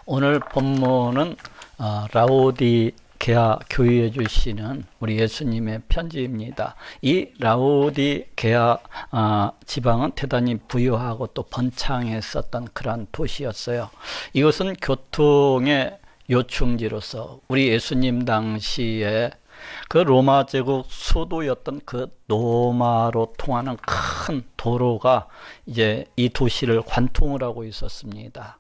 오늘 본문은 라오디게아 교회에 주시는 우리 예수님의 편지입니다. 이 라오디게아 지방은 대단히 부유하고 또 번창했었던 그러한 도시였어요. 이것은 교통의 요충지로서 우리 예수님 당시에 그 로마 제국 수도였던 그 로마로 통하는 큰 도로가 이제 이 도시를 관통을 하고 있었습니다.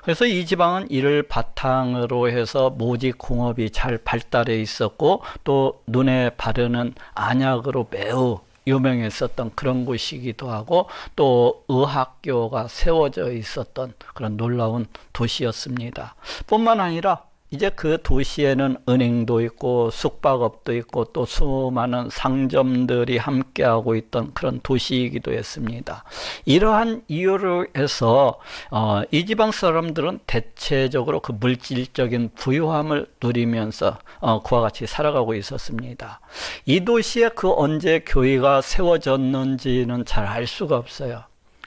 그래서 이 지방은 이를 바탕으로 해서 모직 공업이 잘 발달해 있었고 또 눈에 바르는 안약으로 매우 유명했었던 그런 곳이기도 하고 또 의학교가 세워져 있었던 그런 놀라운 도시였습니다. 뿐만 아니라 이제 그 도시에는 은행도 있고 숙박업도 있고 또 수많은 상점들이 함께하고 있던 그런 도시이기도 했습니다. 이러한 이유로 해서 이 지방 사람들은 대체적으로 그 물질적인 부유함을 누리면서 그와 같이 살아가고 있었습니다. 이 도시에 그 언제 교회가 세워졌는지는 잘 알 수가 없어요.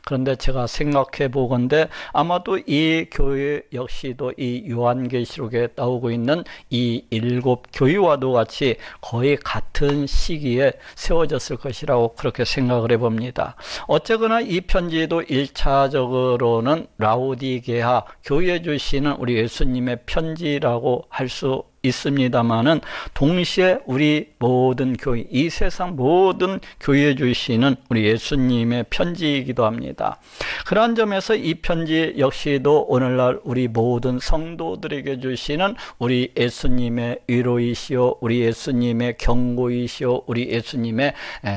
그런데 제가 생각해 보건대 아마도 이 교회 역시도 이 요한계시록에 나오고 있는 이 7 교회와도 같이 거의 같은 시기에 세워졌을 것이라고 그렇게 생각을 해봅니다. 어쨌거나 이 편지도 1차적으로는 라오디게아 교회에 주시는 우리 예수님의 편지라고 할 수 있습니다만은 동시에 우리 모든 교회, 이 세상 모든 교회에 주시는 우리 예수님의 편지이기도 합니다. 그러한 점에서 이 편지 역시도 오늘날 우리 모든 성도들에게 주시는 우리 예수님의 위로이시오, 우리 예수님의 경고이시오, 우리 예수님의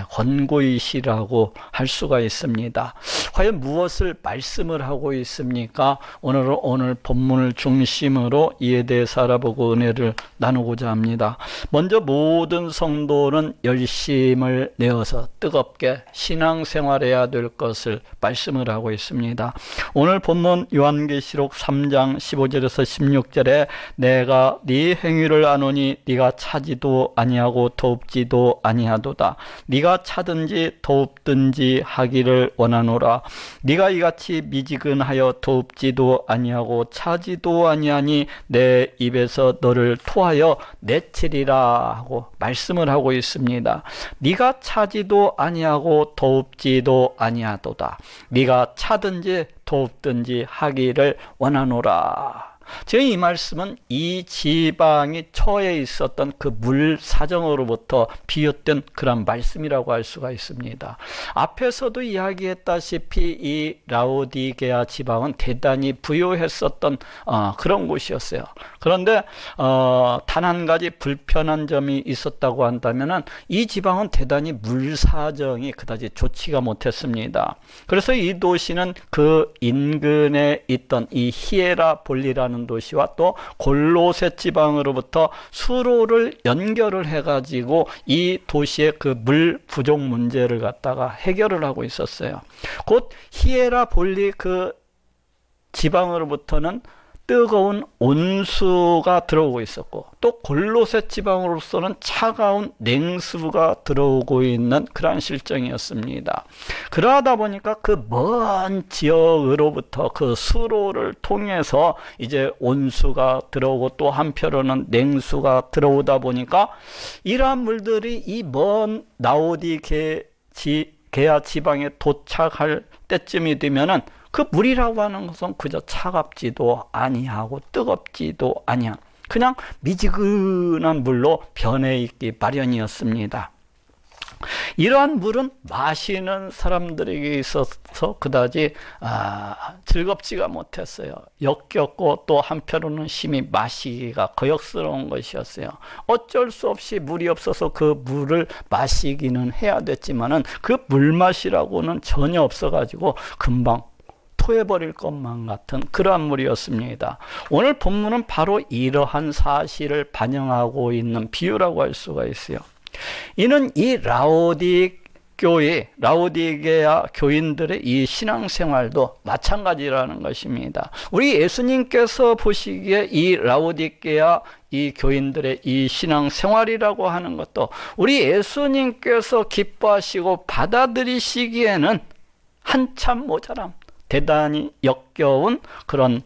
권고이시라고 할 수가 있습니다. 과연 무엇을 말씀을 하고 있습니까? 오늘 본문을 중심으로 이에 대해서 알아보고 은혜를 나누고자 합니다. 먼저 모든 성도는 열심을 내어서 뜨겁게 신앙생활해야 될 것을 말씀을 하고 있습니다. 오늘 본문 요한계시록 3장 15절에서 16절에 내가 네 행위를 아노니 네가 차지도 아니하고 더웁지도 아니하도다. 네가 차든지 더웁든지 하기를 원하노라. 네가 이같이 미지근하여 더웁지도 아니하고 차지도 아니하니 내 입에서 너를 토하여 내치리라 하고 말씀을 하고 있습니다. 네가 차지도 아니하고 더웁지도 아니하도다. 네가 차든지 더웁든지 하기를 원하노라. 지금 이 말씀은 이 지방이 처해 있었던 그 물 사정으로부터 비롯된 그런 말씀이라고 할 수가 있습니다. 앞에서도 이야기했다시피 이 라오디게아 지방은 대단히 부유했었던 그런 곳이었어요. 그런데 단 한 가지 불편한 점이 있었다고 한다면은 이 지방은 대단히 물 사정이 그다지 좋지가 못했습니다. 그래서 이 도시는 그 인근에 있던 이 히에라볼리라는 도시와 또 골로새 지방으로부터 수로를 연결을 해가지고 이 도시의 그 물 부족 문제를 갖다가 해결을 하고 있었어요. 곧 히에라볼리 그 지방으로부터는 뜨거운 온수가 들어오고 있었고 또 골로새 지방으로서는 차가운 냉수가 들어오고 있는 그러한 실정이었습니다. 그러하다 보니까 그 먼 지역으로부터 그 수로를 통해서 이제 온수가 들어오고 또 한편으로는 냉수가 들어오다 보니까 이러한 물들이 이 먼 라오디게아 지방에 도착할 때쯤이 되면은 그 물이라고 하는 것은 그저 차갑지도 아니하고 뜨겁지도 아니한 그냥 미지근한 물로 변해 있기 마련이었습니다. 이러한 물은 마시는 사람들에게 있어서 그다지 즐겁지가 못했어요. 역겹고 또 한편으로는 심히 마시기가 거역스러운 것이었어요. 어쩔 수 없이 물이 없어서 그 물을 마시기는 해야 됐지만은 그 물맛이라고는 전혀 없어가지고 금방 토해버릴 것만 같은 그러한 물이었습니다. 오늘 본문은 바로 이러한 사실을 반영하고 있는 비유라고 할 수가 있어요. 이는 이 라오디게아 교인들의 이 신앙생활도 마찬가지라는 것입니다. 우리 예수님께서 보시기에 이 라오디게아 이 교인들의 이 신앙생활이라고 하는 것도 우리 예수님께서 기뻐하시고 받아들이시기에는 한참 모자람, 대단히 역겨운 그런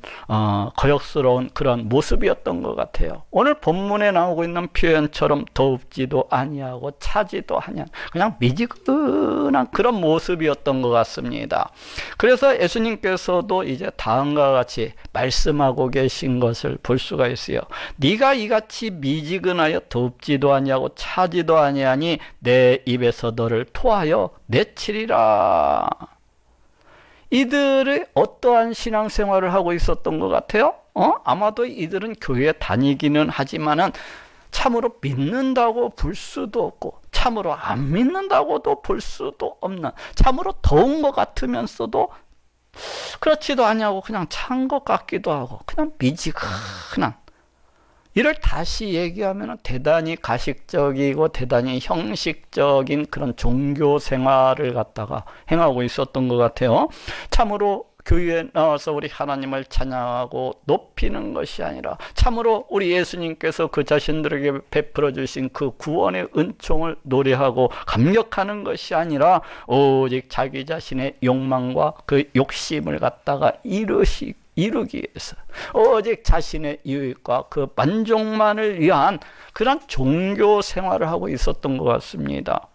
거역스러운 그런 모습이었던 것 같아요. 오늘 본문에 나오고 있는 표현처럼 더웁지도 아니하고 차지도 아니한 그냥 미지근한 그런 모습이었던 것 같습니다. 그래서 예수님께서도 이제 다음과 같이 말씀하고 계신 것을 볼 수가 있어요. 네가 이같이 미지근하여 더웁지도 아니하고 차지도 아니하니 내 입에서 너를 토하여 내치리라. 이들이 어떠한 신앙생활을 하고 있었던 것 같아요? 아마도 이들은 교회에 다니기는 하지만은 참으로 믿는다고 볼 수도 없고 참으로 안 믿는다고도 볼 수도 없는, 참으로 더운 것 같으면서도 그렇지도 않냐고 그냥 찬 것 같기도 하고 그냥 미지근한, 이를 다시 얘기하면 대단히 가식적이고 대단히 형식적인 그런 종교 생활을 갖다가 행하고 있었던 것 같아요. 참으로 교회에 나와서 우리 하나님을 찬양하고 높이는 것이 아니라 참으로 우리 예수님께서 그 자신들에게 베풀어 주신 그 구원의 은총을 노래하고 감격하는 것이 아니라 오직 자기 자신의 욕망과 그 욕심을 갖다가 이루기 위해서 오직 자신의 유익과 그 만족만을 위한 그런 종교 생활을 하고 있었던 것 같습니다.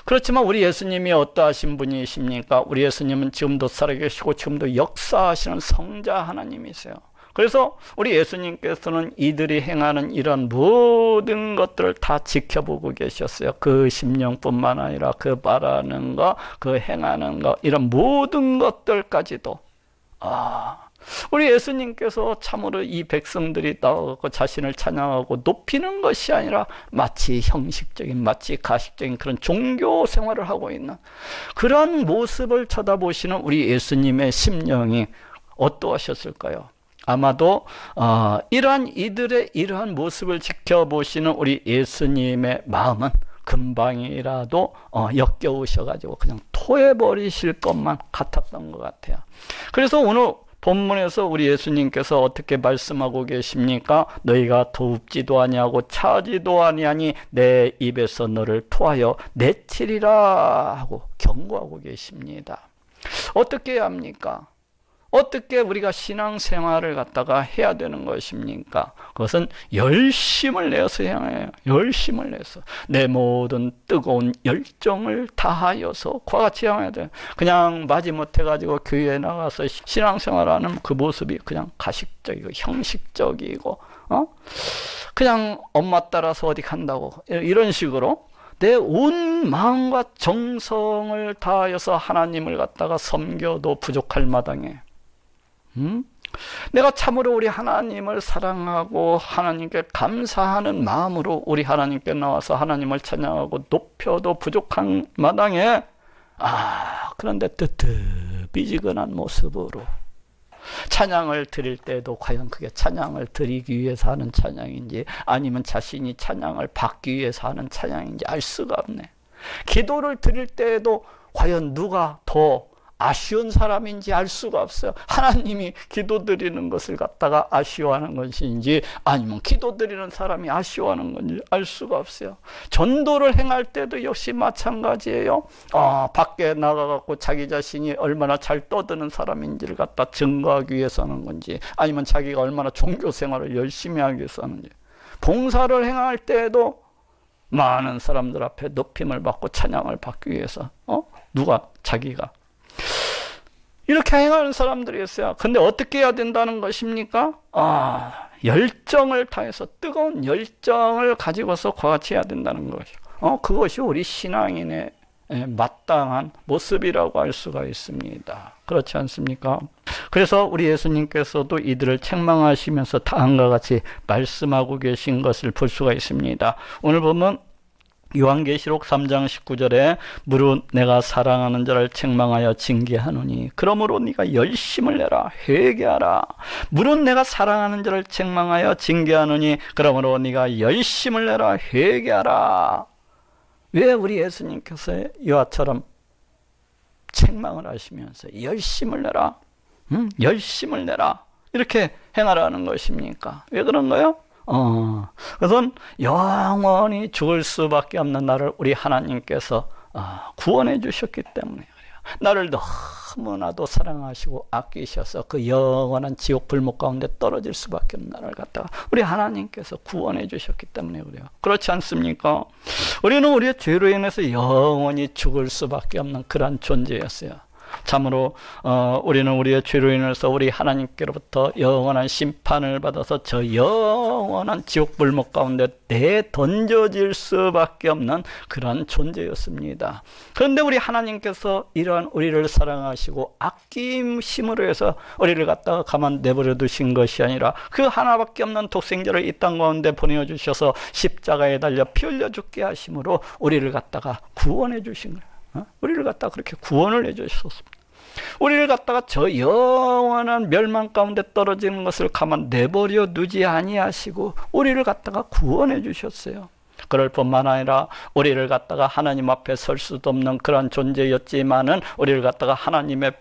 그렇지만 우리 예수님이 어떠하신 분이십니까? 우리 예수님은 지금도 살아계시고 지금도 역사하시는 성자 하나님이세요. 그래서 우리 예수님께서는 이들이 행하는 이런 모든 것들을 다 지켜보고 계셨어요. 그 심령뿐만 아니라 그 말하는 것, 그 행하는 것, 이런 모든 것들까지도 우리 예수님께서 참으로 이 백성들이 나와서 자신을 찬양하고 높이는 것이 아니라 마치 형식적인, 마치 가식적인 그런 종교 생활을 하고 있는 그런 모습을 쳐다보시는 우리 예수님의 심령이 어떠하셨을까요? 아마도 이들의 이러한 모습을 지켜보시는 우리 예수님의 마음은 금방이라도 역겨우셔가지고 그냥 토해버리실 것만 같았던 것 같아요. 그래서 오늘 본문에서 우리 예수님께서 어떻게 말씀하고 계십니까? 너희가 더웁지도 아니하고 차지도 아니하니 내 입에서 너를 토하여 내치리라 하고 경고하고 계십니다. 어떻게 해야 합니까? 어떻게 우리가 신앙생활을 갖다가 해야 되는 것입니까? 그것은 열심을 내어서 해야 해요. 열심을 내서 내 모든 뜨거운 열정을 다하여서 그와 같이 해야 돼요. 그냥 마지못해가지고 교회에 나가서 신앙생활하는 그 모습이 그냥 가식적이고 형식적이고 그냥 엄마 따라서 어디 간다고 이런 식으로 내 온 마음과 정성을 다하여서 하나님을 갖다가 섬겨도 부족할 마당에 내가 참으로 우리 하나님을 사랑하고 하나님께 감사하는 마음으로 우리 하나님께 나와서 하나님을 찬양하고 높여도 부족한 마당에 그런데 뜨뜻미지근한 모습으로 찬양을 드릴 때도 과연 그게 찬양을 드리기 위해서 하는 찬양인지 아니면 자신이 찬양을 받기 위해서 하는 찬양인지 알 수가 없네. 기도를 드릴 때에도 과연 누가 더 아쉬운 사람인지 알 수가 없어요. 하나님이 기도드리는 것을 갖다가 아쉬워하는 것인지 아니면 기도드리는 사람이 아쉬워하는 건지 알 수가 없어요. 전도를 행할 때도 역시 마찬가지예요. 밖에 나가갖고 자기 자신이 얼마나 잘 떠드는 사람인지를 갖다 증거하기 위해서 하는 건지 아니면 자기가 얼마나 종교생활을 열심히 하기 위해서 하는지, 봉사를 행할 때에도 많은 사람들 앞에 높임을 받고 찬양을 받기 위해서 자기가 이렇게 행하는 사람들이 있어요. 근데 어떻게 해야 된다는 것입니까? 열정을 다해서 뜨거운 열정을 가지고서 그와 같이 해야 된다는 것이요. 그것이 우리 신앙인의 마땅한 모습이라고 할 수가 있습니다. 그렇지 않습니까? 그래서 우리 예수님께서도 이들을 책망하시면서 다음과 같이 말씀하고 계신 것을 볼 수가 있습니다. 오늘 보면 요한계시록 3장 19절에 무릇 내가 사랑하는 자를 책망하여 징계하노니 그러므로 네가 열심을 내라 회개하라. 무릇 내가 사랑하는 자를 책망하여 징계하노니 그러므로 네가 열심을 내라 회개하라. 왜 우리 예수님께서 이와처럼 책망을 하시면서 열심을 내라, 열심을 내라 이렇게 행하라는 것입니까? 왜 그런 거예요? 그것은 영원히 죽을 수밖에 없는 나를 우리 하나님께서 구원해 주셨기 때문에 그래요. 나를 너무나도 사랑하시고 아끼셔서 그 영원한 지옥 불목 가운데 떨어질 수밖에 없는 나를 갖다가 우리 하나님께서 구원해 주셨기 때문에 그래요. 그렇지 않습니까? 우리는 우리의 죄로 인해서 영원히 죽을 수밖에 없는 그런 존재였어요. 참으로 우리는 우리의 죄로 인해서 우리 하나님께로부터 영원한 심판을 받아서 저 영원한 지옥 불목 가운데 내던져질 수밖에 없는 그런 존재였습니다. 그런데 우리 하나님께서 이러한 우리를 사랑하시고 아낌심으로 해서 우리를 갖다가 가만 내버려 두신 것이 아니라 그 하나밖에 없는 독생자를 이 땅 가운데 보내주셔서 십자가에 달려 피 흘려 죽게 하심으로 우리를 갖다가 구원해 주신 거예요. 우리를 갖다가 그렇게 구원을 해주셨습니다. 우리를 갖다가 저 영원한 멸망 가운데 떨어지는 것을 가만 내버려 두지 아니하시고 우리를 갖다가 구원해 주셨어요. 그럴 뿐만 아니라 우리를 갖다가 하나님 앞에 설 수도 없는 그런 존재였지만은 우리를 갖다가 하나님의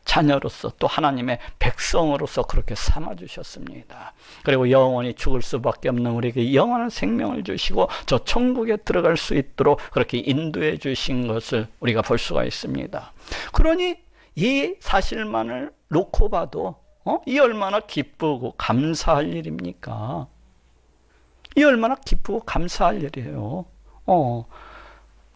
자녀로서 또 하나님의 백성으로서 그렇게 삼아주셨습니다. 그리고 영원히 죽을 수밖에 없는 우리에게 영원한 생명을 주시고 저 천국에 들어갈 수 있도록 그렇게 인도해 주신 것을 우리가 볼 수가 있습니다. 그러니 이 사실만을 놓고 봐도 이 얼마나 기쁘고 감사할 일입니까? 이 얼마나 기쁘고 감사할 일이에요.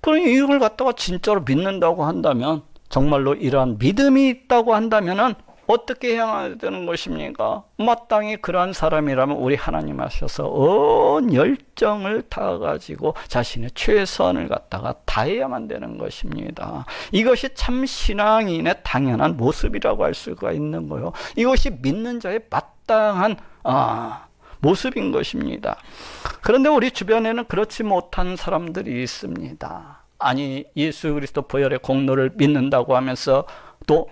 그러니 이걸 갖다가 진짜로 믿는다고 한다면, 정말로 이러한 믿음이 있다고 한다면은 어떻게 해야 되는 것입니까? 마땅히 그러한 사람이라면 우리 하나님 하셔서 온 열정을 다가지고 자신의 최선을 갖다가 다해야만 되는 것입니다. 이것이 참 신앙인의 당연한 모습이라고 할 수가 있는 거예요. 이것이 믿는 자의 마땅한 모습인 것입니다. 그런데 우리 주변에는 그렇지 못한 사람들이 있습니다. 아니, 예수 그리스도 보혈의 공로를 믿는다고 하면서 또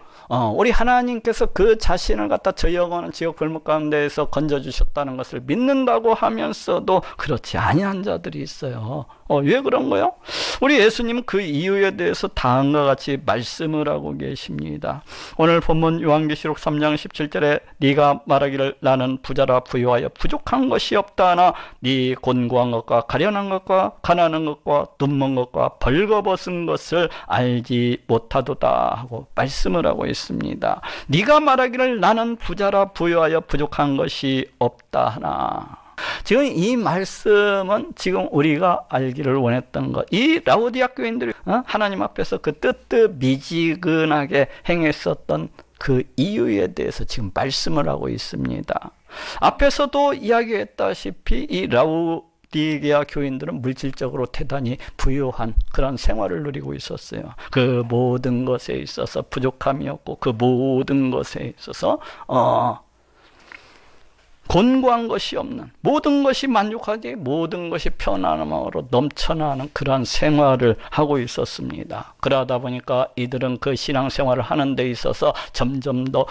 우리 하나님께서 그 자신을 갖다 저 영원한 지옥 불목 가운데에서 건져주셨다는 것을 믿는다고 하면서도 그렇지 아니한 자들이 있어요. 왜 그런 거요? 우리 예수님은 그 이유에 대해서 다음과 같이 말씀을 하고 계십니다. 오늘 본문 요한계시록 3장 17절에 네가 말하기를 나는 부자라 부유하여 부족한 것이 없다 하나 네 곤고한 것과 가련한 것과 가난한 것과 눈먼 것과 벌거벗은 것을 알지 못하도다 하고 말씀을 하고 있습니다. 네가 말하기를 나는 부자라 부유하여 부족한 것이 없다 하나. 지금 이 말씀은 지금 우리가 알기를 원했던 것, 이 라오디아 교인들이 하나님 앞에서 그 뜨뜻미지근하게 행했었던 그 이유에 대해서 지금 말씀을 하고 있습니다. 앞에서도 이야기했다시피 이 라오디게아 교인들은 물질적으로 대단히 부유한 그런 생활을 누리고 있었어요. 그 모든 것에 있어서 부족함이 없고 그 모든 것에 있어서 곤고한 것이 없는, 모든 것이 만족하게 모든 것이 편안함으로 넘쳐나는 그러한 생활을 하고 있었습니다. 그러다 보니까 이들은 그 신앙생활을 하는 데 있어서 점점 더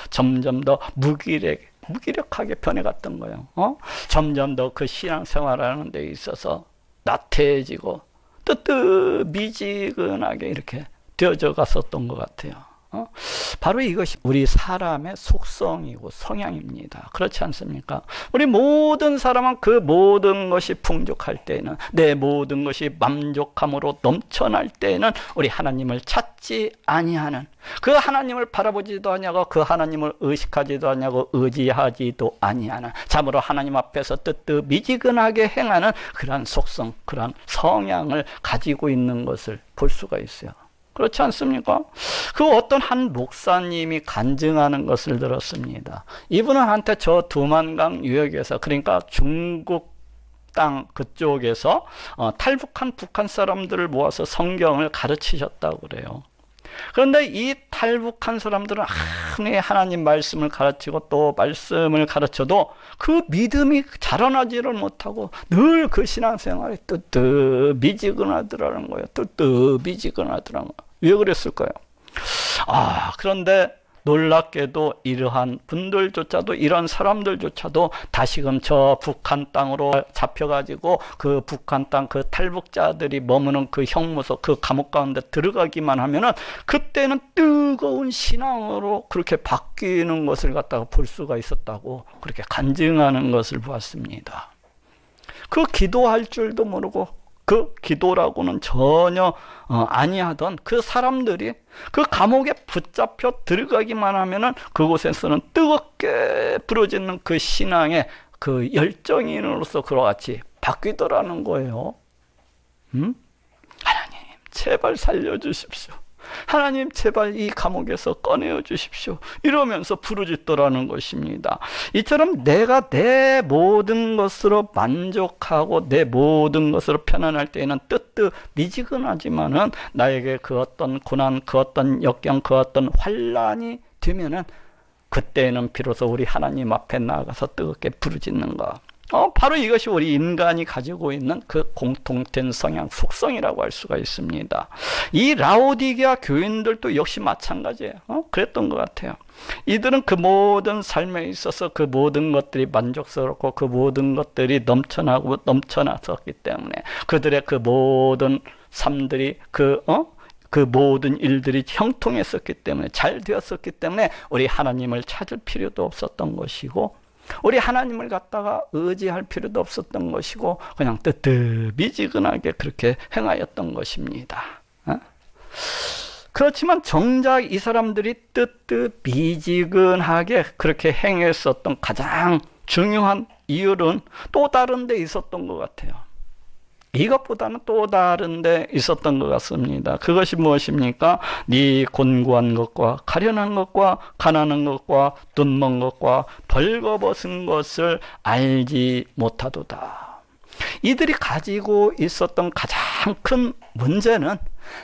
무기력하게 변해갔던 거예요. 점점 더 그 신앙생활을 하는 데 있어서 나태해지고 뜨뜻미지근하게 이렇게 되어져 갔었던 것 같아요. 바로 이것이 우리 사람의 속성이고 성향입니다. 그렇지 않습니까? 우리 모든 사람은 그 모든 것이 풍족할 때에는, 내 모든 것이 만족함으로 넘쳐날 때에는 우리 하나님을 찾지 아니하는, 그 하나님을 바라보지도 아니하고 그 하나님을 의식하지도 아니하고 의지하지도 아니하는, 참으로 하나님 앞에서 뜨뜻미지근하게 행하는 그러한 속성, 그러한 성향을 가지고 있는 것을 볼 수가 있어요. 그렇지 않습니까? 그 어떤 한 목사님이 간증하는 것을 들었습니다. 이분은 한테 저 두만강 유역에서, 그러니까 중국 땅 그쪽에서 탈북한 북한 사람들을 모아서 성경을 가르치셨다고 그래요. 그런데 이 탈북한 사람들은 아무리 하나님 말씀을 가르치고 또 말씀을 가르쳐도 그 믿음이 자라나지를 못하고 늘 그 신앙생활이 뜨뜻미지근하더라는 거예요. 뜨뜻미지근하더라는 거예요. 왜 그랬을까요? 그런데 놀랍게도 이러한 분들조차도, 이런 사람들조차도 다시금 저 북한 땅으로 잡혀가지고 그 북한 땅 그 탈북자들이 머무는 그 형무소, 그 감옥 가운데 들어가기만 하면은 그때는 뜨거운 신앙으로 그렇게 바뀌는 것을 갖다가 볼 수가 있었다고 그렇게 간증하는 것을 보았습니다. 그 기도할 줄도 모르고 그 기도라고는 전혀 아니하던 그 사람들이 그 감옥에 붙잡혀 들어가기만 하면은 그곳에서는 뜨겁게 불어지는 그 신앙의 그 열정인으로서 그와 같이 바뀌더라는 거예요. 하나님 제발 살려주십시오. 하나님 제발 이 감옥에서 꺼내어 주십시오. 이러면서 부르짖더라는 것입니다. 이처럼 내가 내 모든 것으로 만족하고 내 모든 것으로 편안할 때에는 뜨뜻미지근하지만은 나에게 그 어떤 고난, 그 어떤 역경, 그 어떤 환난이 되면은 그때는 비로소 우리 하나님 앞에 나아가서 뜨겁게 부르짖는 것. 바로 이것이 우리 인간이 가지고 있는 그 공통된 성향, 속성이라고 할 수가 있습니다. 이 라오디게아 교인들도 역시 마찬가지예요. 그랬던 것 같아요. 이들은 그 모든 삶에 있어서 그 모든 것들이 만족스럽고 그 모든 것들이 넘쳐나고 넘쳐났었기 때문에 그들의 그 모든 삶들이 그 모든 일들이 형통했었기 때문에, 잘 되었었기 때문에 우리 하나님을 찾을 필요도 없었던 것이고, 우리 하나님을 갖다가 의지할 필요도 없었던 것이고, 그냥 뜨뜻미지근하게 그렇게 행하였던 것입니다. 그렇지만 정작 이 사람들이 뜨뜻미지근하게 그렇게 행했었던 가장 중요한 이유는 또 다른 데 있었던 것 같아요. 이것보다는 또 다른 데 있었던 것 같습니다. 그것이 무엇입니까? 네 곤고한 것과 가련한 것과 가난한 것과 눈먼 것과 벌거벗은 것을 알지 못하도다. 이들이 가지고 있었던 가장 큰 문제는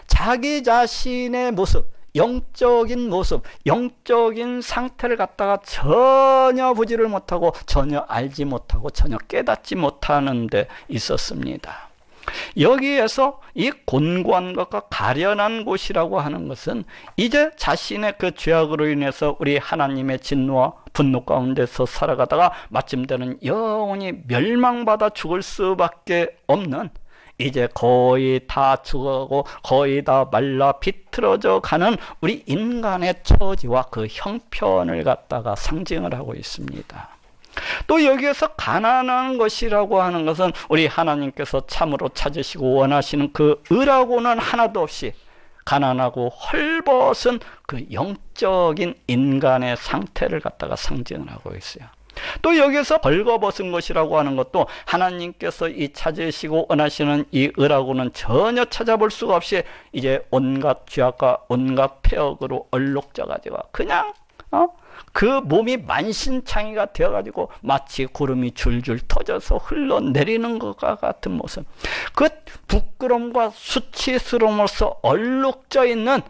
자기 자신의 모습, 영적인 모습, 영적인 상태를 갖다가 전혀 보지를 못하고 전혀 알지 못하고 전혀 깨닫지 못하는 데 있었습니다. 여기에서 이 곤고한 것과 가련한 곳이라고 하는 것은 이제 자신의 그 죄악으로 인해서 우리 하나님의 진노와 분노 가운데서 살아가다가 마침되는 영원히 멸망받아 죽을 수밖에 없는, 이제 거의 다 죽어가고 거의 다 말라 비틀어져 가는 우리 인간의 처지와 그 형편을 갖다가 상징을 하고 있습니다. 또 여기에서 가난한 것이라고 하는 것은 우리 하나님께서 참으로 찾으시고 원하시는 그 의라고는 하나도 없이 가난하고 헐벗은 그 영적인 인간의 상태를 갖다가 상징을 하고 있어요. 또 여기서 벌거벗은 것이라고 하는 것도 하나님께서 이 찾으시고 원하시는 이 의라고는 전혀 찾아볼 수가 없이 이제 온갖 죄악과 온갖 폐역으로 얼룩져가지고 그냥 그 몸이 만신창이가 되어가지고 마치 구름이 줄줄 터져서 흘러내리는 것과 같은 모습, 그 부끄러움과 수치스러움으로서 얼룩져 있는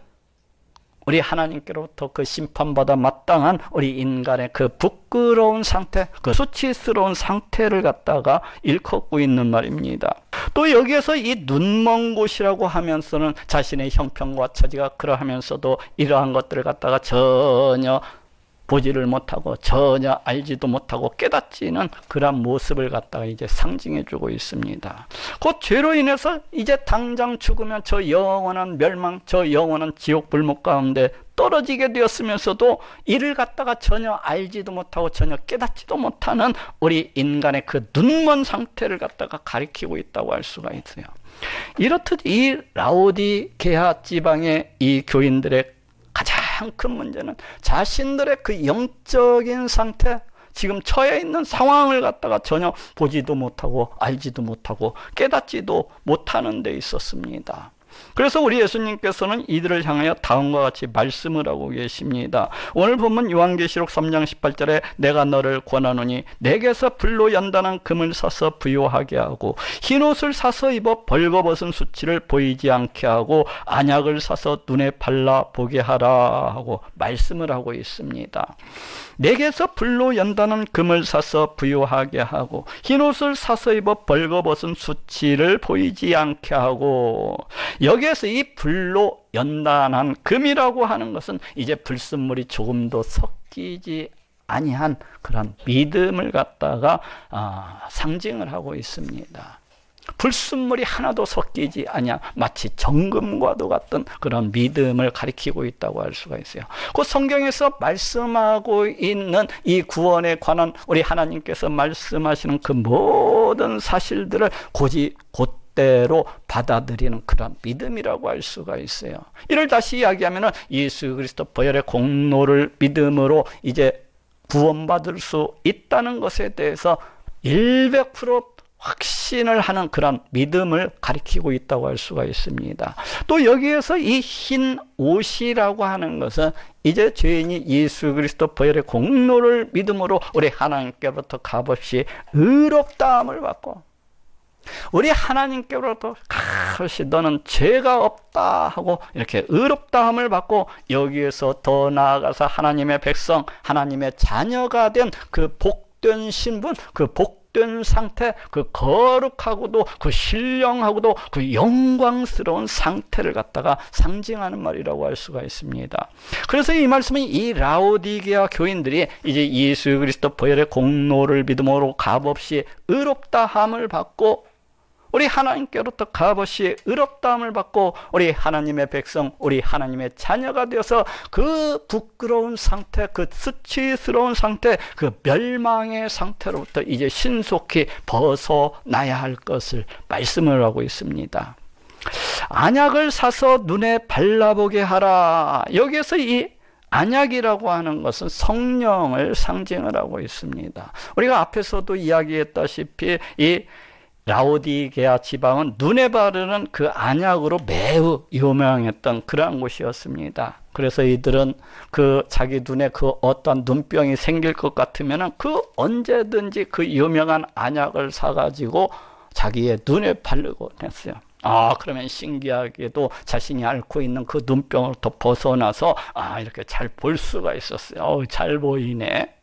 우리 하나님께로부터 그 심판받아 마땅한 우리 인간의 그 부끄러운 상태, 그 수치스러운 상태를 갖다가 일컫고 있는 말입니다. 또 여기에서 이 눈먼 곳이라고 하면서는 자신의 형편과 처지가 그러하면서도 이러한 것들을 갖다가 전혀 보지를 못하고 전혀 알지도 못하고 깨닫지는 그런 모습을 갖다가 이제 상징해주고 있습니다. 그 죄로 인해서 이제 당장 죽으면 저 영원한 멸망, 저 영원한 지옥 불목 가운데 떨어지게 되었으면서도 이를 갖다가 전혀 알지도 못하고 전혀 깨닫지도 못하는 우리 인간의 그 눈먼 상태를 갖다가 가리키고 있다고 할 수가 있어요. 이렇듯 이 라오디게아 지방의 이 교인들의 가장 큰 문제는 자신들의 그 영적인 상태, 지금 처해 있는 상황을 갖다가 전혀 보지도 못하고 알지도 못하고 깨닫지도 못하는 데 있었습니다. 그래서 우리 예수님께서는 이들을 향하여 다음과 같이 말씀을 하고 계십니다. 오늘 보면 요한계시록 3장 18절에 내가 너를 권하노니 내게서 불로 연단한 금을 사서 부요하게 하고 흰옷을 사서 입어 벌거벗은 수치를 보이지 않게 하고 안약을 사서 눈에 발라 보게 하라 하고 말씀을 하고 있습니다. 내게서 불로 연단한 금을 사서 부요하게 하고 흰옷을 사서 입어 벌거벗은 수치를 보이지 않게 하고, 여기에서 이 불로 연단한 금이라고 하는 것은 이제 불순물이 조금도 섞이지 아니한 그런 믿음을 갖다가 상징을 하고 있습니다. 불순물이 하나도 섞이지 아니야, 마치 정금과도 같은 그런 믿음을 가리키고 있다고 할 수가 있어요. 그 성경에서 말씀하고 있는 이 구원에 관한 우리 하나님께서 말씀하시는 그 모든 사실들을 곧 뜻대로 받아들이는 그런 믿음이라고 할 수가 있어요. 이를 다시 이야기하면은 예수 그리스도 보혈의 공로를 믿음으로 이제 구원받을 수 있다는 것에 대해서 100% 확신을 하는 그런 믿음을 가리키고 있다고 할 수가 있습니다. 또 여기에서 이 흰 옷이라고 하는 것은 이제 죄인이 예수 그리스도 보혈의 공로를 믿음으로 우리 하나님께로부터 값없이 의롭다함을 받고, 우리 하나님께로부터 값없이 너는 죄가 없다 하고 이렇게 의롭다함을 받고, 여기에서 더 나아가서 하나님의 백성, 하나님의 자녀가 된 그 복된 신분, 그 복된 상태, 그 거룩하고도 그 신령하고도 그 영광스러운 상태를 갖다가 상징하는 말이라고 할 수가 있습니다. 그래서 이 말씀은 이 라오디게아 교인들이 이제 예수 그리스도 보혈의 공로를 믿음으로 값없이 의롭다함을 받고, 우리 하나님께로부터 값없이 의롭다함을 받고 우리 하나님의 백성, 우리 하나님의 자녀가 되어서 그 부끄러운 상태, 그 수치스러운 상태, 그 멸망의 상태로부터 이제 신속히 벗어나야 할 것을 말씀을 하고 있습니다. 안약을 사서 눈에 발라보게 하라. 여기에서 이 안약이라고 하는 것은 성령을 상징을 하고 있습니다. 우리가 앞에서도 이야기했다시피 이 라오디게아 지방은 눈에 바르는 그 안약으로 매우 유명했던 그러한 곳이었습니다. 그래서 이들은 그 자기 눈에 그 어떠한 눈병이 생길 것 같으면 그 언제든지 그 유명한 안약을 사가지고 자기의 눈에 바르고 했어요. 그러면 신기하게도 자신이 앓고 있는 그 눈병으로부터 벗어나서 이렇게 잘 볼 수가 있었어요. 잘 보이네.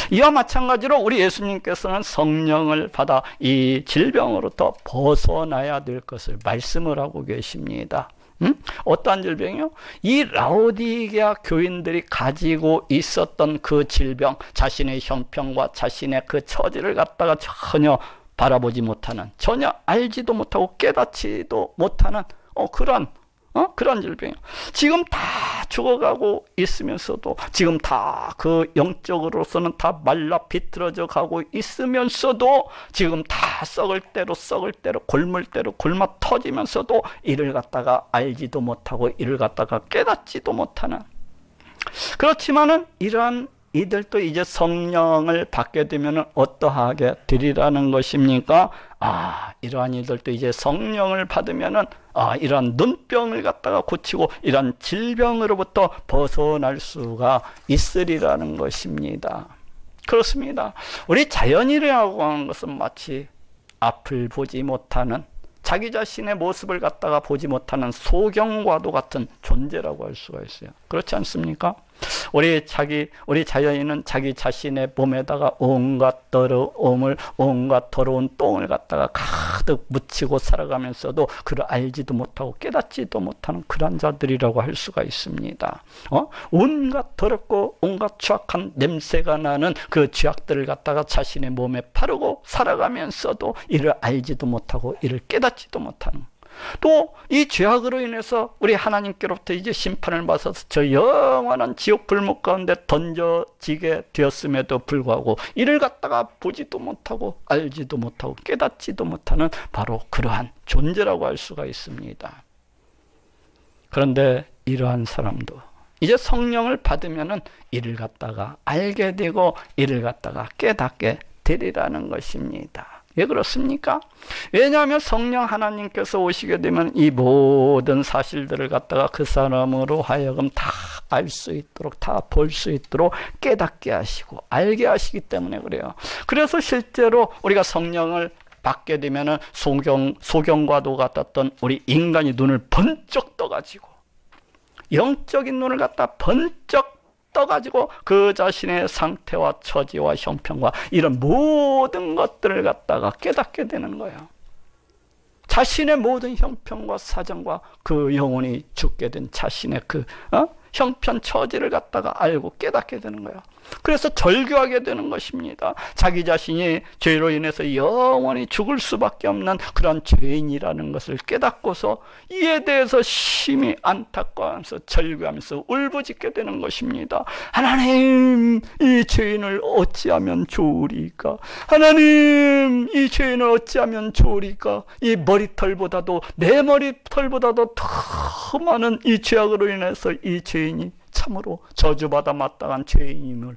이와 마찬가지로 우리 예수님께서는 성령을 받아 이 질병으로부터 벗어나야 될 것을 말씀을 하고 계십니다. 어떠한 질병이요? 이 라오디게아 교인들이 가지고 있었던 그 질병, 자신의 형편과 자신의 그 처지를 갖다가 전혀 바라보지 못하는, 전혀 알지도 못하고 깨닫지도 못하는 그런 질병이에요. 지금 다 죽어가고 있으면서도, 지금 다 그 영적으로서는 다 말라 비틀어져 가고 있으면서도, 지금 다 썩을 대로 골물 대로 골마 터지면서도 이를 갖다가 알지도 못하고 이를 갖다가 깨닫지도 못하는, 그렇지만은 이러한 이들도 이제 성령을 받게 되면 어떠하게 되리라는 것입니까? 이러한 이들도 이제 성령을 받으면은 이러한 눈병을 갖다가 고치고 이러한 질병으로부터 벗어날 수가 있으리라는 것입니다. 그렇습니다. 우리 자연이라고 하는 것은 마치 앞을 보지 못하는, 자기 자신의 모습을 갖다가 보지 못하는 소경과도 같은 존재라고 할 수가 있어요. 그렇지 않습니까? 우리 자연인은 자기 자신의 몸에다가 온갖 더러움을, 온갖 더러운 똥을 갖다가 가득 묻히고 살아가면서도 그를 알지도 못하고 깨닫지도 못하는 그런 자들이라고 할 수가 있습니다. 온갖 더럽고 온갖 추악한 냄새가 나는 그 죄악들을 갖다가 자신의 몸에 바르고 살아가면서도 이를 알지도 못하고 이를 깨닫지도 못하는, 또 이 죄악으로 인해서 우리 하나님께로부터 이제 심판을 받아서 저 영원한 지옥 불목 가운데 던져지게 되었음에도 불구하고 이를 갖다가 보지도 못하고 알지도 못하고 깨닫지도 못하는 바로 그러한 존재라고 할 수가 있습니다. 그런데 이러한 사람도 이제 성령을 받으면은 이를 갖다가 알게 되고 이를 갖다가 깨닫게 되리라는 것입니다. 왜 그렇습니까? 왜냐하면 성령 하나님께서 오시게 되면 이 모든 사실들을 갖다가 그 사람으로 하여금 다 알 수 있도록, 다 볼 수 있도록 깨닫게 하시고 알게 하시기 때문에 그래요. 그래서 실제로 우리가 성령을 받게 되면은 소경과도 같았던 우리 인간이 눈을 번쩍 떠가지고, 영적인 눈을 갖다 번쩍 떠가지고 그 자신의 상태와 처지와 형편과 이런 모든 것들을 갖다가 깨닫게 되는 거예요. 자신의 모든 형편과 사정과 그 영혼이 죽게 된 자신의 그 형편 처지를 갖다가 알고 깨닫게 되는 거예요. 그래서 절규하게 되는 것입니다. 자기 자신이 죄로 인해서 영원히 죽을 수밖에 없는 그런 죄인이라는 것을 깨닫고서 이에 대해서 심히 안타까워하면서 절규하면서 울부짖게 되는 것입니다. 하나님, 이 죄인을 어찌하면 좋으리까? 하나님, 이 죄인을 어찌하면 좋으리까? 이 머리털보다도, 내 머리털보다도 더 많은 이 죄악으로 인해서 이 죄인이 참으로 저주받아 마땅한 죄인임을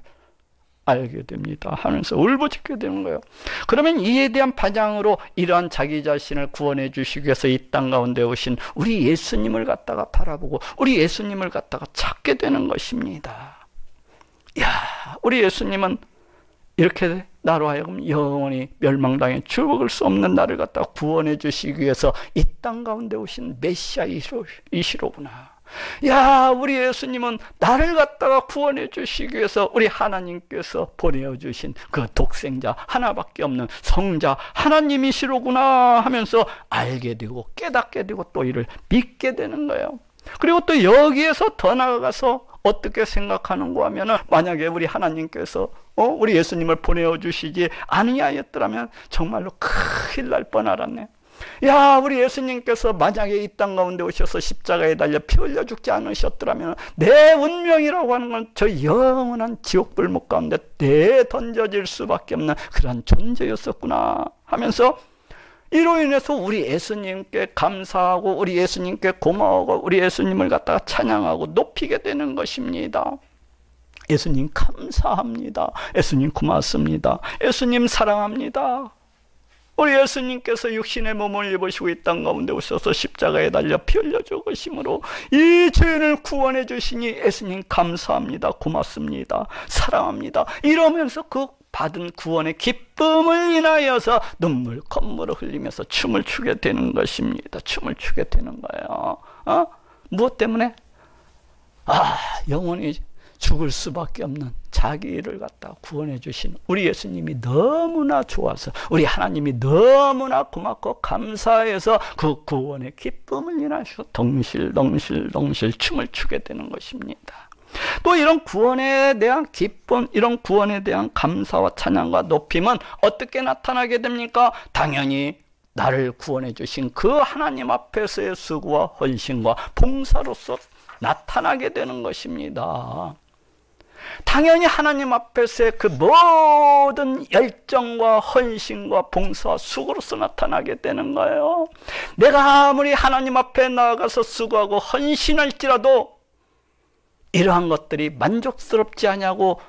알게 됩니다. 하면서 울부짖게 되는 거예요. 그러면 이에 대한 반향으로 이러한 자기 자신을 구원해 주시기 위해서 이 땅 가운데 오신 우리 예수님을 갖다가 바라보고 우리 예수님을 갖다가 찾게 되는 것입니다. 야, 우리 예수님은 이렇게 나로 하여금 영원히 멸망당해 죽을 수 없는 나를 갖다가 구원해 주시기 위해서 이 땅 가운데 오신 메시아이시로구나. 야, 우리 예수님은 나를 갖다가 구원해 주시기 위해서 우리 하나님께서 보내어주신 그 독생자, 하나밖에 없는 성자 하나님이시로구나 하면서 알게 되고 깨닫게 되고 또 이를 믿게 되는 거예요. 그리고 또 여기에서 더 나아가서 어떻게 생각하는가 하면은, 만약에 우리 하나님께서 우리 예수님을 보내어주시지 아니하였더라면 정말로 큰일 날 뻔하았네. 야, 우리 예수님께서 만약에 이 땅 가운데 오셔서 십자가에 달려 피 흘려 죽지 않으셨더라면 내 운명이라고 하는 건 저 영원한 지옥불목 가운데 내던져질 수밖에 없는 그런 존재였었구나 하면서, 이로 인해서 우리 예수님께 감사하고 우리 예수님께 고마워하고 우리 예수님을 갖다가 찬양하고 높이게 되는 것입니다. 예수님 감사합니다. 예수님 고맙습니다. 예수님 사랑합니다. 우리 예수님께서 육신의 몸을 입으시고 이 땅 가운데 오셔서 십자가에 달려 피 흘려 죽으심으로 이 죄인을 구원해 주시니 예수님 감사합니다. 고맙습니다. 사랑합니다. 이러면서 그 받은 구원의 기쁨을 인하여서 눈물 콧물을 흘리면서 춤을 추게 되는 것입니다. 춤을 추게 되는 거예요. 무엇 때문에? 영원히 죽을 수밖에 없는 자기를 갖다 구원해 주신 우리 예수님이 너무나 좋아서, 우리 하나님이 너무나 고맙고 감사해서 그 구원의 기쁨을 인하여서 덩실덩실 춤을 추게 되는 것입니다. 또 이런 구원에 대한 기쁨, 이런 구원에 대한 감사와 찬양과 높임은 어떻게 나타나게 됩니까? 당연히 나를 구원해 주신 그 하나님 앞에서의 수고와 헌신과 봉사로서 나타나게 되는 것입니다. 당연히 하나님 앞에서의 그 모든 열정과 헌신과 봉사와 수고로서 나타나게 되는 거예요. 내가 아무리 하나님 앞에 나아가서 수고하고 헌신할지라도 이러한 것들이 만족스럽지 않냐고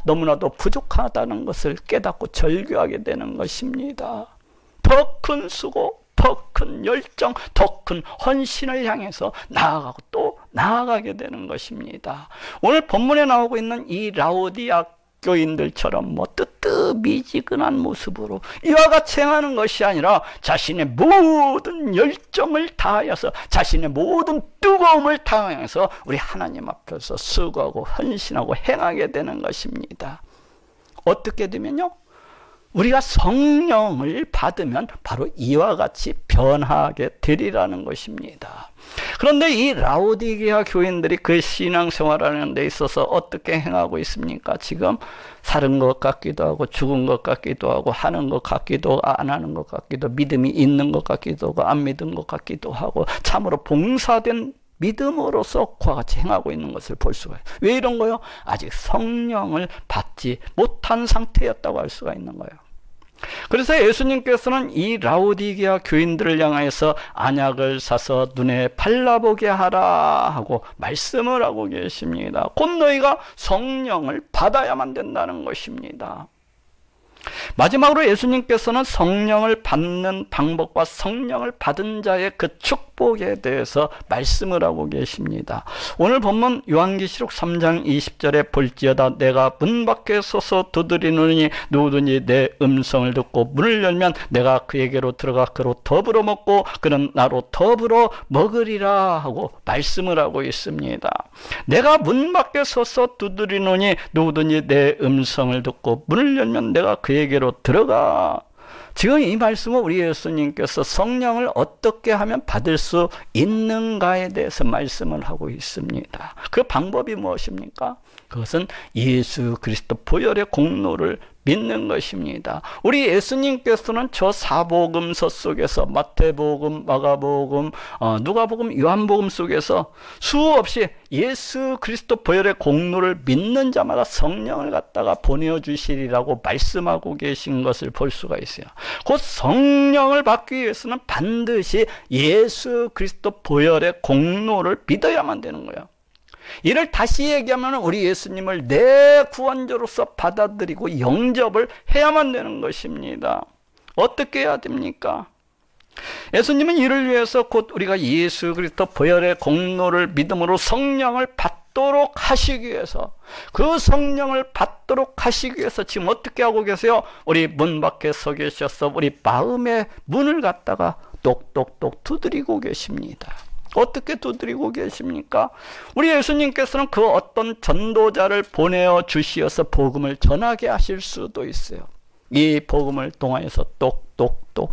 너무나도 부족하다는 것을 깨닫고 절규하게 되는 것입니다. 더 큰 수고, 더 큰 열정, 더 큰 헌신을 향해서 나아가고 또 나아가게 되는 것입니다. 오늘 본문에 나오고 있는 이 라오디아 교인들처럼 뜨뜻미지근한 모습으로 이와 같이 행하는 것이 아니라 자신의 모든 열정을 다하여서, 자신의 모든 뜨거움을 다하여서 우리 하나님 앞에서 수고하고 헌신하고 행하게 되는 것입니다. 어떻게 되면요, 우리가 성령을 받으면 바로 이와 같이 변하게 되리라는 것입니다. 그런데 이 라오디게아 교인들이 그 신앙생활하는 데 있어서 어떻게 행하고 있습니까? 지금 사는 것 같기도 하고 죽은 것 같기도 하고 하는 것 같기도 안 하는 것 같기도, 믿음이 있는 것 같기도 하고 안 믿은 것 같기도 하고, 참으로 봉사된 믿음으로서 그와 같이 행하고 있는 것을 볼 수가 있어요. 왜 이런 거요? 아직 성령을 받지 못한 상태였다고 할 수가 있는 거예요. 그래서 예수님께서는 이 라오디게아 교인들을 향해서 안약을 사서 눈에 발라보게 하라 하고 말씀을 하고 계십니다. 곧 너희가 성령을 받아야만 된다는 것입니다. 마지막으로 예수님께서는 성령을 받는 방법과 성령을 받은 자의 그 축복에 대해서 말씀을 하고 계십니다. 오늘 본문 요한계시록 3장 20절에 볼지어다 내가 문 밖에 서서 두드리노니 누구든지 내 음성을 듣고 문을 열면 내가 그에게로 들어가 그로 더불어 먹고 그는 나로 더불어 먹으리라 하고 말씀을 하고 있습니다. 내가 문 밖에 서서 두드리노니 누구든지 내 음성을 듣고 문을 열면 내가 그에게로 들어가. 지금 이 말씀은 우리 예수님께서 성령을 어떻게 하면 받을 수 있는가에 대해서 말씀을 하고 있습니다. 그 방법이 무엇입니까? 그것은 예수 그리스도 보혈의 공로를 믿는 것입니다. 우리 예수님께서는 저 사복음서 속에서 마태복음, 마가복음, 누가복음, 요한복음 속에서 수없이 예수 그리스도 보혈의 공로를 믿는 자마다 성령을 갖다가 보내주시리라고 말씀하고 계신 것을 볼 수가 있어요. 곧 성령을 받기 위해서는 반드시 예수 그리스도 보혈의 공로를 믿어야만 되는 거예요. 이를 다시 얘기하면 우리 예수님을 내 구원자로서 받아들이고 영접을 해야만 되는 것입니다. 어떻게 해야 됩니까? 예수님은 이를 위해서 곧 우리가 예수 그리스도 보혈의 공로를 믿음으로 성령을 받도록 하시기 위해서, 그 성령을 받도록 하시기 위해서 지금 어떻게 하고 계세요? 우리 문 밖에 서 계셔서 우리 마음의 문을 갖다가 똑똑똑 두드리고 계십니다. 어떻게 두드리고 계십니까? 우리 예수님께서는 그 어떤 전도자를 보내어 주시어서 복음을 전하게 하실 수도 있어요. 이 복음을 통하여서 똑똑똑.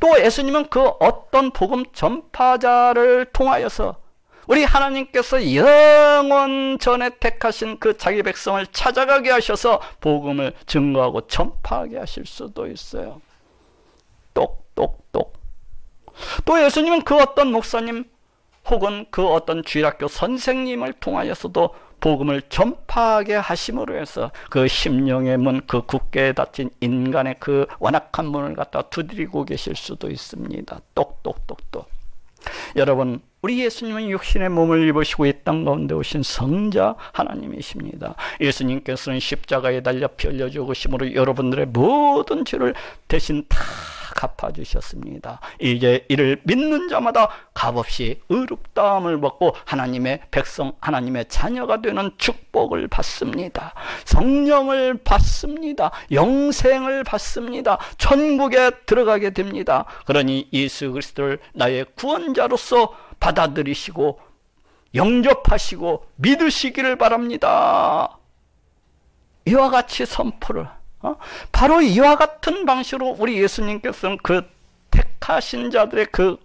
또 예수님은 그 어떤 복음 전파자를 통하여서 우리 하나님께서 영원 전에 택하신 그 자기 백성을 찾아가게 하셔서 복음을 증거하고 전파하게 하실 수도 있어요. 똑똑똑. 또 예수님은 그 어떤 목사님 혹은 그 어떤 주일학교 선생님을 통하여서도 복음을 전파하게 하심으로 해서 그 심령의 문, 그 굳게 닫힌 인간의 그 완악한 문을 갖다 두드리고 계실 수도 있습니다. 똑똑똑똑. 여러분, 우리 예수님은 육신의 몸을 입으시고 이 땅 가운데 오신 성자 하나님이십니다. 예수님께서는 십자가에 달려 피 흘려 죽으심으로 여러분들의 모든 죄를 대신 다 갚아주셨습니다. 이제 이를 믿는 자마다 값없이 의롭다함을 받고 하나님의 백성, 하나님의 자녀가 되는 축복을 받습니다. 성령을 받습니다. 영생을 받습니다. 천국에 들어가게 됩니다. 그러니 예수 그리스도를 나의 구원자로서 받아들이시고 영접하시고 믿으시기를 바랍니다. 이와 같이 선포를, 바로 이와 같은 방식으로 우리 예수님께서는 그 택하신 자들의 그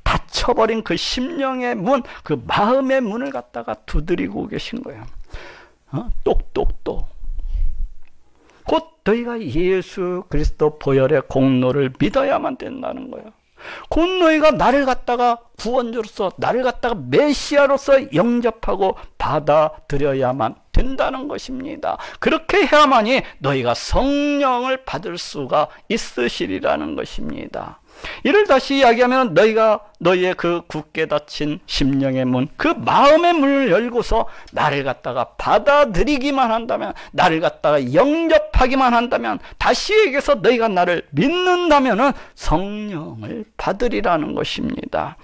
닫혀버린 그 심령의 문, 그 마음의 문을 갖다가 두드리고 계신 거예요. 똑똑똑. 곧 너희가 예수 그리스도 보혈의 공로를 믿어야만 된다는 거예요. 곧 너희가 나를 갖다가 구원자로서, 나를 갖다가 메시아로서 영접하고 받아들여야만 된다는 것입니다. 그렇게 해야만이 너희가 성령을 받을 수가 있으시리라는 것입니다. 이를 다시 이야기하면 너희의 그 굳게 닫힌 심령의 문, 그 마음의 문을 열고서 나를 갖다가 받아들이기만 한다면, 나를 갖다가 영접하기만 한다면, 다시 얘기해서 너희가 나를 믿는다면 성령을 받으리라는 것입니다.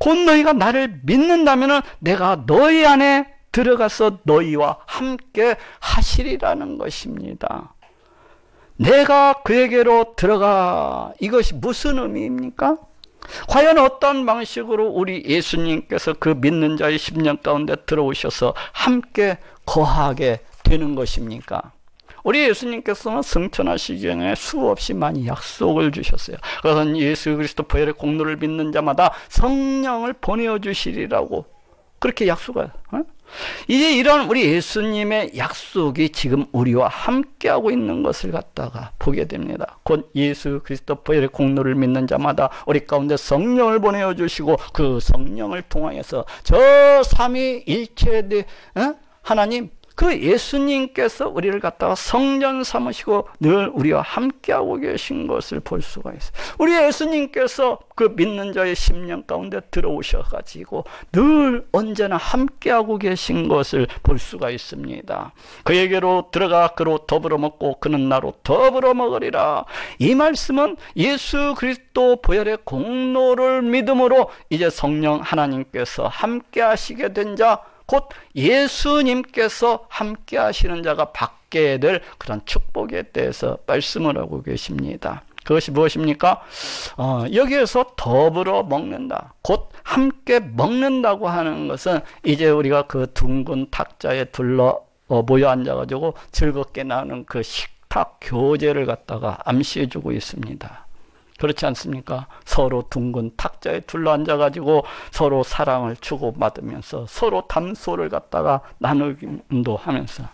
곧 너희가 나를 믿는다면 내가 너희 안에 들어가서 너희와 함께 하시리라는 것입니다. 내가 그에게로 들어가, 이것이 무슨 의미입니까? 과연 어떤 방식으로 우리 예수님께서 그 믿는 자의 심령 가운데 들어오셔서 함께 거하게 되는 것입니까? 우리 예수님께서는 승천하시기 전에 수없이 많이 약속을 주셨어요. 그것은 예수 그리스도 보혈의 공로를 믿는 자마다 성령을 보내어 주시리라고 그렇게 약속을, 이제 이런 우리 예수님의 약속이 지금 우리와 함께하고 있는 것을 갖다가 보게 됩니다. 곧 예수 그리스도 보혈의 공로를 믿는 자마다 우리 가운데 성령을 보내어 주시고 그 성령을 통하여서 저 삼위일체 하나님, 그 예수님께서 우리를 갖다가 성전 삼으시고 늘 우리와 함께하고 계신 것을 볼 수가 있어요. 우리 예수님께서 그 믿는 자의 심령 가운데 들어오셔가지고 늘 언제나 함께하고 계신 것을 볼 수가 있습니다. 그에게로 들어가 그로 더불어 먹고 그는 나로 더불어 먹으리라. 이 말씀은 예수 그리스도 보혈의 공로를 믿음으로 이제 성령 하나님께서 함께하시게 된 자, 곧 예수님께서 함께 하시는 자가 받게 될 그런 축복에 대해서 말씀을 하고 계십니다. 그것이 무엇입니까? 여기에서 더불어 먹는다, 곧 함께 먹는다고 하는 것은 이제 우리가 그 둥근 탁자에 둘러 모여 앉아가지고 즐겁게 나누는 그 식탁 교제를 갖다가 암시해주고 있습니다. 그렇지 않습니까? 서로 둥근 탁자에 둘러앉아가지고 서로 사랑을 주고받으면서 서로 담소를 갖다가 나누기도 하면서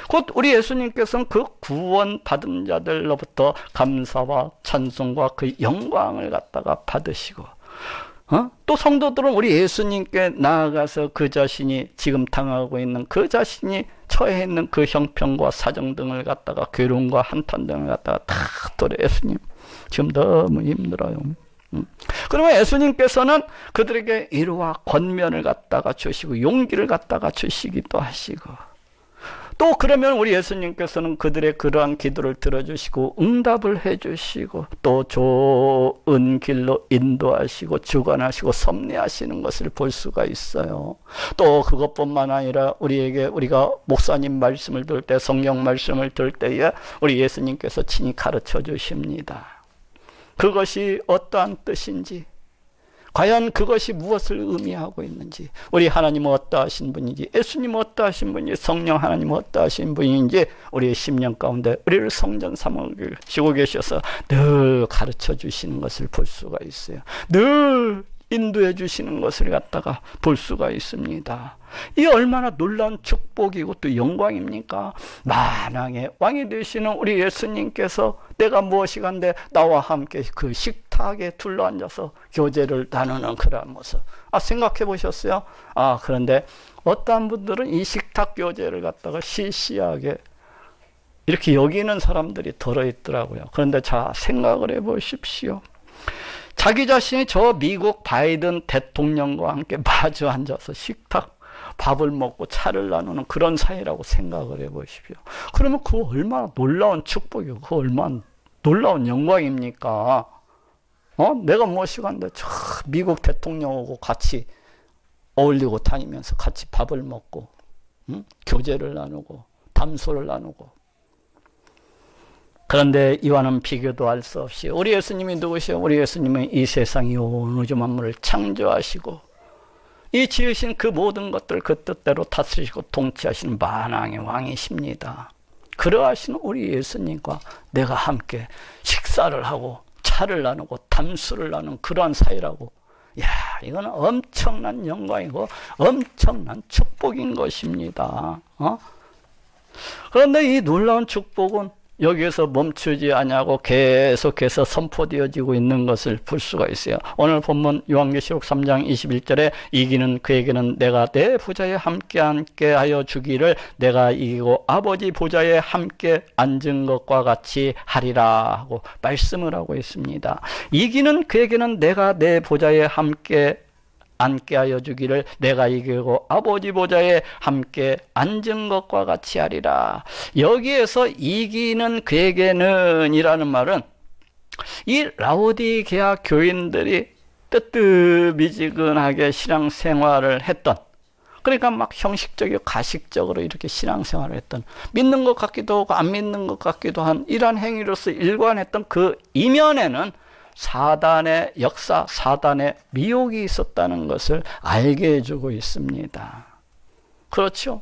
곧 우리 예수님께서는 그 구원 받은 자들로부터 감사와 찬송과 그 영광을 갖다가 받으시고 또 성도들은 우리 예수님께 나아가서 그 자신이 지금 당하고 있는 그 자신이 처해 있는 그 형편과 사정 등을 갖다가 괴로움과 한탄 등을 갖다가 다 도래 예수님 지금 너무 힘들어요. 그러면 예수님께서는 그들에게 위로와 권면을 갖다가 주시고 용기를 갖다가 주시기도 하시고 또 그러면 우리 예수님께서는 그들의 그러한 기도를 들어주시고 응답을 해주시고 또 좋은 길로 인도하시고 주관하시고 섭리하시는 것을 볼 수가 있어요. 또 그것뿐만 아니라 우리가 목사님 말씀을 들을 때 성경 말씀을 들을 때에 우리 예수님께서 친히 가르쳐 주십니다. 그것이 어떠한 뜻인지 과연 그것이 무엇을 의미하고 있는지 우리 하나님은 어떠하신 분인지 예수님은 어떠하신 분인지 성령 하나님은 어떠하신 분인지 우리의 심령 가운데 우리를 성전 삼으시고 계셔서 늘 가르쳐 주시는 것을 볼 수가 있어요. 늘 인도해 주시는 것을 갖다가 볼 수가 있습니다. 이 얼마나 놀라운 축복이고 또 영광입니까? 만왕의 왕이 되시는 우리 예수님께서 내가 무엇이 간데 나와 함께 그 식탁에 둘러앉아서 교제를 나누는 그런 모습. 생각해 보셨어요? 그런데 어떠한 분들은 이 식탁 교제를 갖다가 시시하게 이렇게 여기는 사람들이 들어있더라고요. 그런데 자, 생각을 해 보십시오. 자기 자신이 저 미국 바이든 대통령과 함께 마주 앉아서 식탁 밥을 먹고 차를 나누는 그런 사이라고 생각을 해보십시오. 그러면 그거 얼마나 놀라운 축복이고 그거 얼마나 놀라운 영광입니까? 내가 무엇이 간데 저 미국 대통령하고 같이 어울리고 다니면서 같이 밥을 먹고 교제를 나누고 담소를 나누고 그런데 이와는 비교도 할 수 없이 우리 예수님이 누구시오? 우리 예수님은 이 세상 이 온 우주 만물을 창조하시고 이 지으신 그 모든 것들 그 뜻대로 다스리시고 통치하시는 만왕의 왕이십니다. 그러하신 우리 예수님과 내가 함께 식사를 하고 차를 나누고 담수를 나누는 그러한 사이라고 이거는 엄청난 영광이고 엄청난 축복인 것입니다. 그런데 이 놀라운 축복은 여기에서 멈추지 아니하고 계속해서 선포되어지고 있는 것을 볼 수가 있어요. 오늘 본문 요한계시록 3장 21절에 이기는 그에게는 내가 내 보좌에 함께 하여 주기를 내가 이기고 아버지 보좌에 함께 앉은 것과 같이 하리라 하고 말씀을 하고 있습니다. 이기는 그에게는 내가 내 보좌에 함께 앉게 하여 주기를 내가 이기고 아버지 보좌에 함께 앉은 것과 같이 하리라. 여기에서 이기는 그에게는 이라는 말은 이 라오디게아 교인들이 뜨뜻미지근하게 신앙생활을 했던 그러니까 막 형식적이고 가식적으로 이렇게 신앙생활을 했던 믿는 것 같기도 하고 안 믿는 것 같기도 한 이러한 행위로서 일관했던 그 이면에는 사단의 역사, 사단의 미혹이 있었다는 것을 알게 해주고 있습니다. 그렇죠?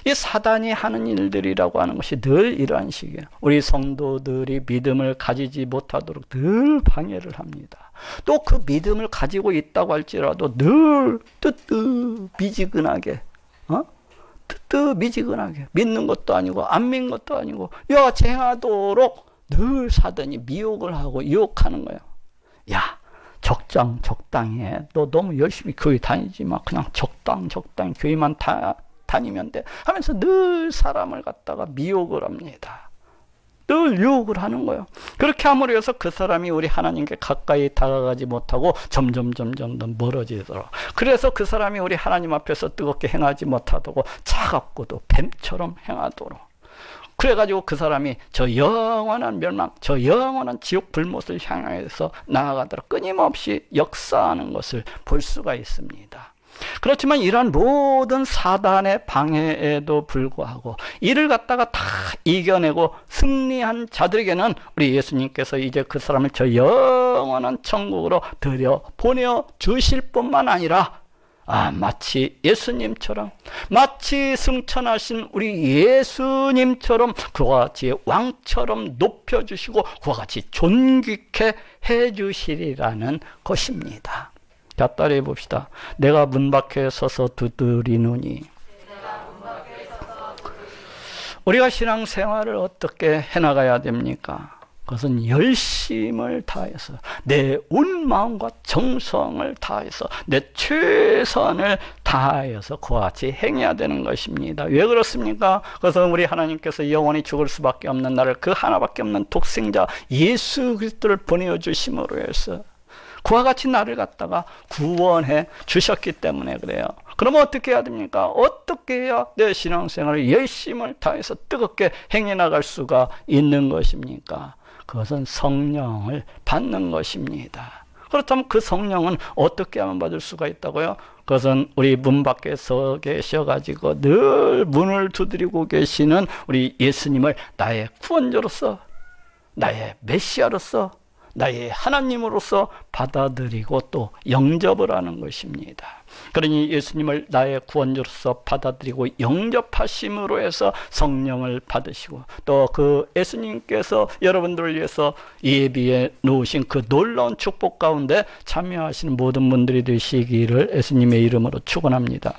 이 사단이 하는 일들이라고 하는 것이 늘 이러한 식이에요. 우리 성도들이 믿음을 가지지 못하도록 늘 방해를 합니다. 또 그 믿음을 가지고 있다고 할지라도 늘 뜨뜻미지근하게 뜨뜻미지근하게 믿는 것도 아니고 안 믿는 것도 아니고 여같이 행하도록 늘 사단이 미혹을 하고 유혹하는 거예요. 야, 적당히 해. 너 너무 열심히 교회 다니지 마. 그냥 적당히 교회만 다니면 돼. 하면서 늘 사람을 갖다가 미혹을 합니다. 늘 유혹을 하는 거예요. 그렇게 함으로 해서 그 사람이 우리 하나님께 가까이 다가가지 못하고 점점 더 멀어지도록. 그래서 그 사람이 우리 하나님 앞에서 뜨겁게 행하지 못하도록 차갑고도 뱀처럼 행하도록. 그래가지고 그 사람이 저 영원한 멸망, 저 영원한 지옥 불못을 향해서 나아가도록 끊임없이 역사하는 것을 볼 수가 있습니다. 그렇지만 이러한 모든 사단의 방해에도 불구하고 이를 갖다가 다 이겨내고 승리한 자들에게는 우리 예수님께서 이제 그 사람을 저 영원한 천국으로 보내어 주실 뿐만 아니라 마치 예수님처럼, 마치 승천하신 우리 예수님처럼 그와 같이 왕처럼 높여주시고 그와 같이 존귀케 해주시리라는 것입니다. 자, 따라해 봅시다. 내가 문 밖에 서서 두드리노니. 우리가 신앙생활을 어떻게 해나가야 됩니까? 그것은 열심을 다해서 내 온 마음과 정성을 다해서 내 최선을 다하여서 그와 같이 행해야 되는 것입니다. 왜 그렇습니까? 그것은 우리 하나님께서 영원히 죽을 수밖에 없는 나를 그 하나밖에 없는 독생자 예수 그리스도를 보내어 주심으로 해서 그와 같이 나를 갖다가 구원해 주셨기 때문에 그래요. 그러면 어떻게 해야 됩니까? 어떻게 해야 내 신앙생활을 열심을 다해서 뜨겁게 행해 나갈 수가 있는 것입니까? 그것은 성령을 받는 것입니다. 그렇다면 그 성령은 어떻게 하면 받을 수가 있다고요? 그것은 우리 문 밖에 서 계셔가지고 늘 문을 두드리고 계시는 우리 예수님을 나의 구원자로서, 나의 메시아로서, 나의 하나님으로서 받아들이고 또 영접을 하는 것입니다. 그러니 예수님을 나의 구원자로서 받아들이고 영접하심으로 해서 성령을 받으시고 또 그 예수님께서 여러분들을 위해서 예비해 놓으신 그 놀라운 축복 가운데 참여하시는 모든 분들이 되시기를 예수님의 이름으로 축원합니다.